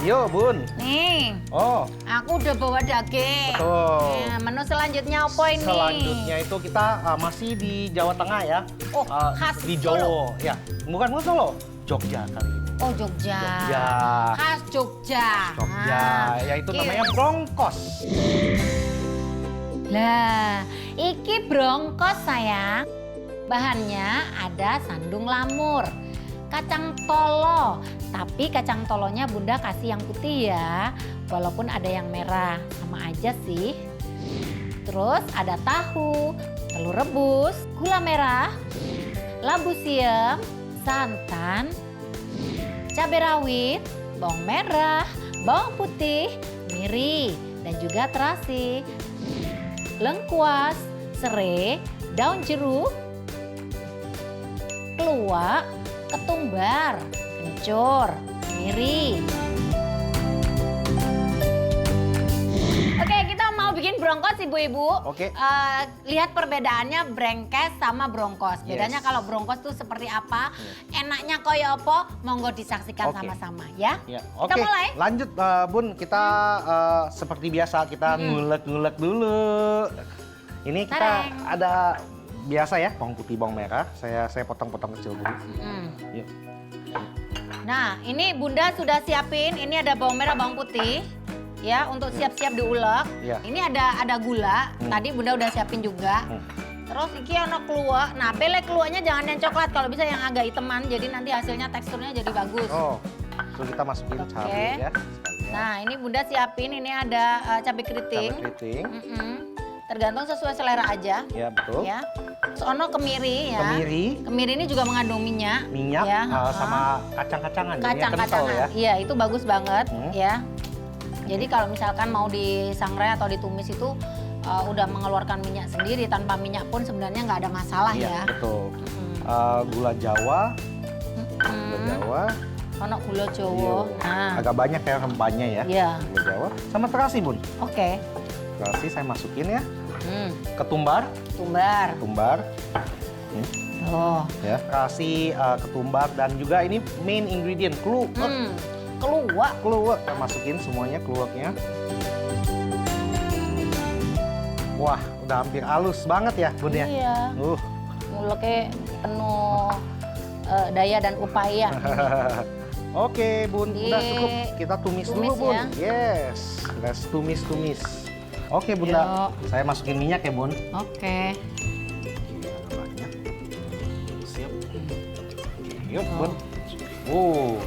Yuk, Bun. Nih, Oh, aku udah bawa daging. betul. Nah, menu selanjutnya apa ini? Selanjutnya itu kita masih di Jawa Tengah ya. Oh, khas di Solo. Jawa. Ya, bukan Solo. Jogja kali ini. Oh, Jogja. Jogja. Khas Jogja. Jogja, yaitu iki. namanya brongkos. Lah, iki brongkos sayang. Bahannya ada sandung lamur, kacang tolo. Tapi kacang tolonya Bunda kasih yang putih ya. Walaupun ada yang merah, sama aja sih. Terus ada tahu, telur rebus, gula merah, labu siam, santan, cabai rawit, bawang merah, bawang putih, miri, dan juga terasi, lengkuas, serai, daun jeruk, keluak, ketumbar, kencur, miri. Oke, kita mau bikin brongkos ibu-ibu. Oke. Lihat perbedaannya brengkes sama brongkos. Bedanya Yes. kalau brongkos tuh seperti apa, enaknya koyo apa, monggo disaksikan Oke. sama-sama ya. Ya, Kita oke. mulai. Lanjut, Bun. Kita seperti biasa kita ngulek-ngulek dulu. Ini kita Tareng. ada biasa ya, bawang putih, bawang merah. Saya potong-potong kecil dulu. Hmm. Yuk. Nah, ini Bunda sudah siapin. Ini ada bawang merah, bawang putih. Ya, untuk siap-siap diulek. Ya. Ini ada gula. Tadi Bunda udah siapin juga. Terus iki ono keluak. Nah, pilih keluaknya jangan yang coklat, kalau bisa yang agak hiteman. Jadi nanti hasilnya teksturnya jadi bagus. Oh, terus kita masukin Oke. cabai ya. sekalian. Nah, ini Bunda siapin. Ini ada cabai keriting. Cabai keriting. Tergantung sesuai selera aja. Ya, betul. Ya. Terus ono kemiri ya. Kemiri, Kemiri ini juga mengandung minyak. minyak, ya, sama kacang-kacangan. jadinya kental kacang-kacangan. ya. Iya, itu bagus banget Hmm. ya. Jadi kalau misalkan mau disangrai atau ditumis itu udah mengeluarkan minyak sendiri. Tanpa minyak pun sebenarnya nggak ada masalah Iya, ya. betul. Mm-mm. Gula Jawa, gula Mm-mm. Jawa. Ono gula Jawa. Iya. Nah, Agak banyak ya rempahnya ya. iya. Gula Jawa. Sama terasi, Bun. Oke. Terasi saya masukin ya. Hmm. Ketumbar, Tumbar. ketumbar. Tuh. Ya, terasi, ketumbar dan juga ini main ingredient kluwek. Keluak. Kluwek, kita masukin semuanya kluweknya. Wah, udah hampir halus banget ya, Bun ya. Iya. Nguleknya penuh daya dan upaya. Oke, Bun, udah Di- cukup. Kita tumis dulu, tumis Bun. ya. Yes, let's tumis-tumis. Oke, Bunda. Saya masukin minyak ya, Bun. Oke. Banyak. Siap. Yuk, Bun. Wow.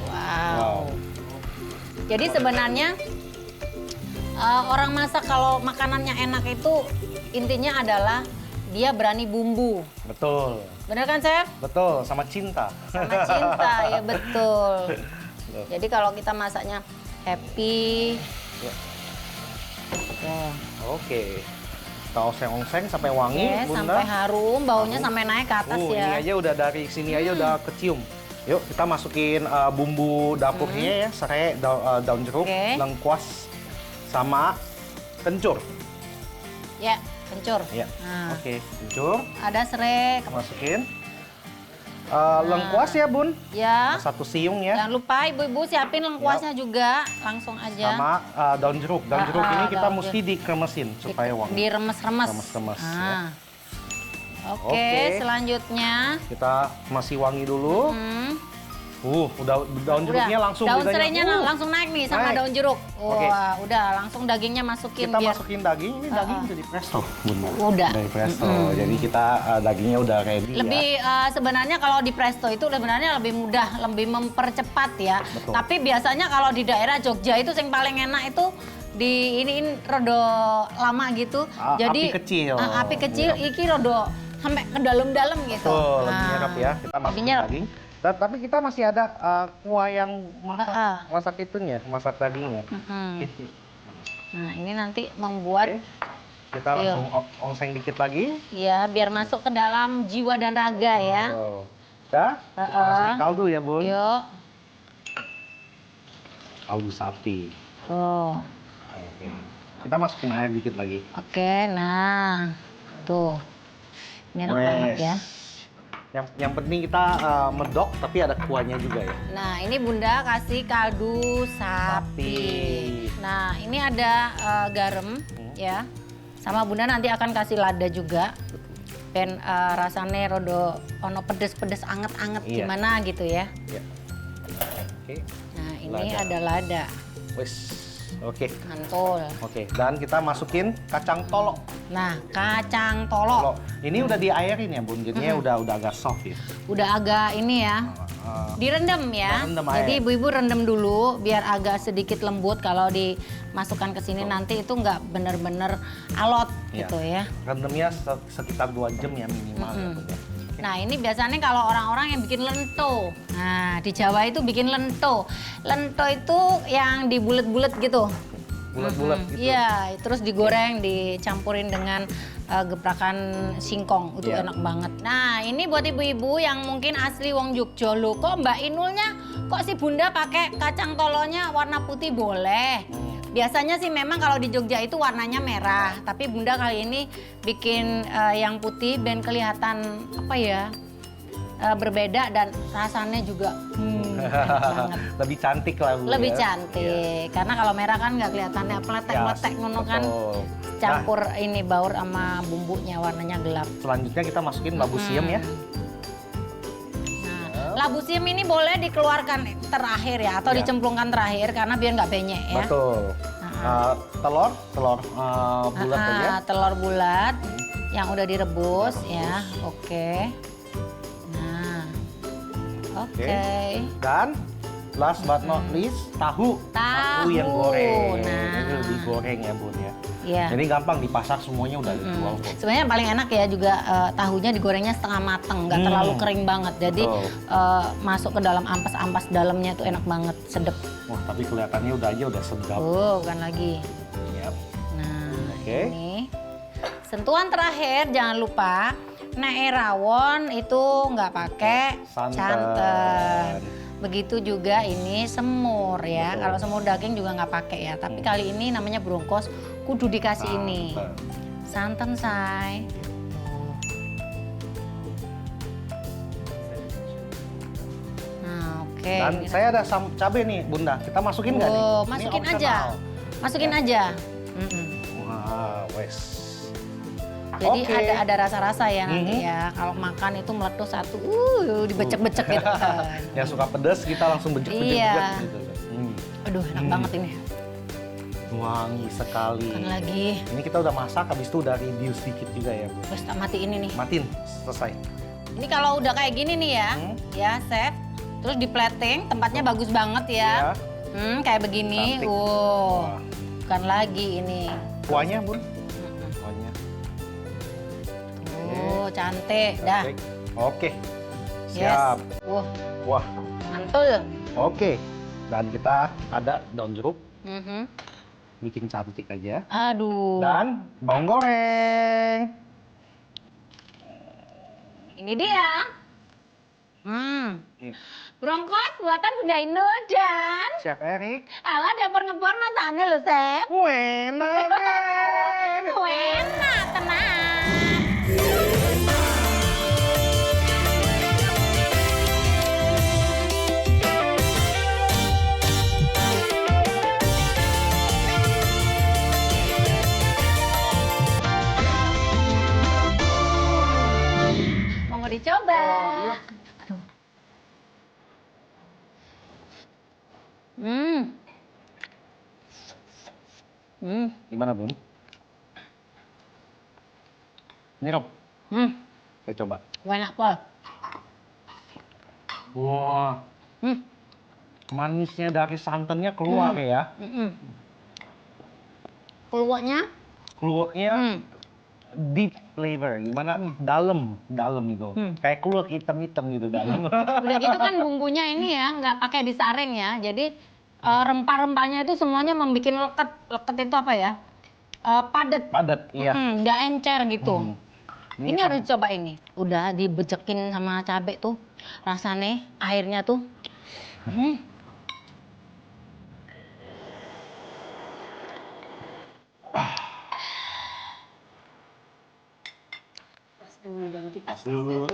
Wow. Jadi sebenarnya orang masak kalau makanannya enak itu intinya adalah dia berani bumbu. Betul. Bener kan, Chef? Betul, sama cinta. Sama cinta, ya betul. Jadi kalau kita masaknya happy. Ya. Tuh. Oke. Kita oseng-oseng sampai wangi, Oke, Bunda. sampai harum, baunya sampai naik ke atas Ini ya. aja udah dari sini aja udah kecium. Yuk, kita masukin bumbu dapurnya ya, serai, daun jeruk, Oke. lengkuas, sama kencur. Ya, kencur. Ya. Nah, Oke, kencur. ada serai. Masukin. Lengkuas ya, Bun. Ya. Satu siung ya. Jangan lupa ibu-ibu siapin lengkuasnya juga, langsung aja. Sama daun jeruk. Daun jeruk ini kita daun mesti dikremesin supaya wangi. Diremes-remes. Remes-remes, ya. Ah. Oke, Oke. selanjutnya. Kita masih wangi dulu. Udah daun jeruknya langsung daun bedanya. serainya langsung naik nih sama naik. daun jeruk. Oke. Wah, udah langsung dagingnya masukin Kita biar masukin daging, ini daging udah di presto, Bunda. Udah. Dari presto. Jadi kita dagingnya udah ready lebih ya. sebenarnya kalau di presto itu sebenarnya lebih mudah, lebih mempercepat ya. Betul. Tapi biasanya kalau di daerah Jogja itu yang paling enak itu di iniin rodo lama gitu. Api kecil. Api kecil, iki rodo sampai ke dalam-dalam gitu. Betul, lebih nyerap ya. Kita lebih masukin nyerap. daging. Tapi kita masih ada kuah yang masak itunya, masak dagingnya. Nah, ini nanti membuat Oke. Kita Iya. langsung oseng dikit lagi. ya biar masuk ke dalam jiwa dan raga ya. Oh. Udah? Kita masukin kaldu ya, Bun. Yuk. Kaldu sapi. Tuh. Oke. Kita masukin air dikit lagi. Oke, nah. Tuh. Ini enak banget ya. Yang penting kita medok tapi ada kuahnya juga ya. Nah, ini Bunda kasih kaldu sapi. Nah, ini ada garam ya. Sama Bunda nanti akan kasih lada juga. Dan rasanya rodo ono pedes-pedes anget-anget Iya. gimana gitu ya. Iya. Oke. Nah, ini Lada. ada lada. Wes. Oke. Mantul. Oke, dan kita masukin kacang tolo. Nah, kacang tolo. Ini udah diairin ya, Bun. Jadinya udah agak soft ya. Udah agak ini ya. Direndam ya. Direndam Jadi air. ibu-ibu rendam dulu biar agak sedikit lembut. Kalau dimasukkan ke sini nanti itu nggak bener-bener alot Iya. gitu ya. Rendamnya sekitar 2 jam ya minimal ya, Bun, ya. Nah, ini biasanya kalau orang-orang yang bikin lento. Nah, di Jawa itu bikin lento. Lento itu yang dibulet-bulet gitu. Bulat-bulat gitu. Iya, terus digoreng, dicampurin dengan geprakan singkong. Itu Iya. enak banget. Nah, ini buat ibu-ibu yang mungkin asli wong Jogja. Loh, kok Mbak Inulnya, kok si Bunda pakai kacang tolonya warna putih boleh? Biasanya sih memang kalau di Jogja itu warnanya merah, tapi Bunda kali ini bikin yang putih dan kelihatan apa ya, berbeda dan rasanya juga enak banget. Lebih cantik lah, Bu. Lebih ya. cantik, karena kalau merah kan nggak kelihatannya peletek-peletek ngono kan. betul. Campur ini baur sama bumbunya warnanya gelap. Selanjutnya kita masukin labu siam ya. Nah, labu siam ini boleh dikeluarkan terakhir ya, atau Ya. dicemplungkan terakhir karena biar nggak benyek ya. Betul. Telur bulat aja. Telur bulat yang udah direbus ya. Oke. Nah, oke. Dan last but not least, tahu. Tahu. yang goreng. Nah. Ini digoreng ya, Bun ya. Iya. Jadi gampang di pasar semuanya udah dijual kok. Sebenarnya yang paling enak ya juga tahunya digorengnya setengah mateng, nggak terlalu kering banget. Jadi Betul. masuk ke dalam ampas-ampas dalamnya tuh enak banget, sedep. Wah, tapi kelihatannya udah sedap. Bukan lagi. Yap. Nah, Oke. ini sentuhan terakhir jangan lupa nek rawon itu nggak pakai Santan. santan. Begitu juga ini semur ya. Betul. Kalau semur daging juga nggak pakai ya. Tapi kali ini namanya brongkos, kudu dikasih ini santan say. Nah, oke. Dan saya ada cabai nih, Bunda. Kita masukin nggak nih? Oh, Ini masukin opsional. aja. Masukin aja. Wah, wes. Jadi Oke. ada rasa-rasa ya nanti ya. Kalau makan itu meletus satu, dibecek-becek gitu kan. Yang suka pedas kita langsung bejek-bejek Iya. gitu. Aduh, enak banget ini. Wangi sekali. Kan lagi. Ini kita udah masak, habis itu udah review sedikit juga ya, Bu. Terus tak matiin ini nih. Matiin, selesai. Ini kalau udah kayak gini nih ya, ya chef. Terus di plating, tempatnya bagus banget ya. Kayak begini. Cantik. Wow, bukan lagi ini. Kuahnya, Bun. Kuahnya. Oh, cantik. Dah. Cantik. Oke. Yes. Siap. Wah, Mantul. oke. Dan kita ada daun jeruk, Mhm. bikin cantik aja. Aduh. Dan bawang goreng. Ini dia. Brongkos buatan Bunda Inul dan Chef Erik. ala dapur ngebor matanya loh, Chef. Enak. Enak, tenang. Mau dicoba? Aduh. Gimana, Bun? Ini, Rob. Saya coba. Enak, Pol. Wah, manisnya dari santannya keluar ya. Keluarnya? Keluarnya deep flavor, gimana? Dalam gitu. Kayak keluar hitam-hitam gitu dalam. Udah gitu kan bumbunya ini ya, nggak pakai disaring ya. Jadi rempah-rempahnya itu semuanya membuat leket. Leket itu apa ya? Padat. Padat, iya. Nggak encer gitu. Ini Ini harus coba ini. Udah dibejekin sama cabai tuh. Rasanya airnya tuh. Dulu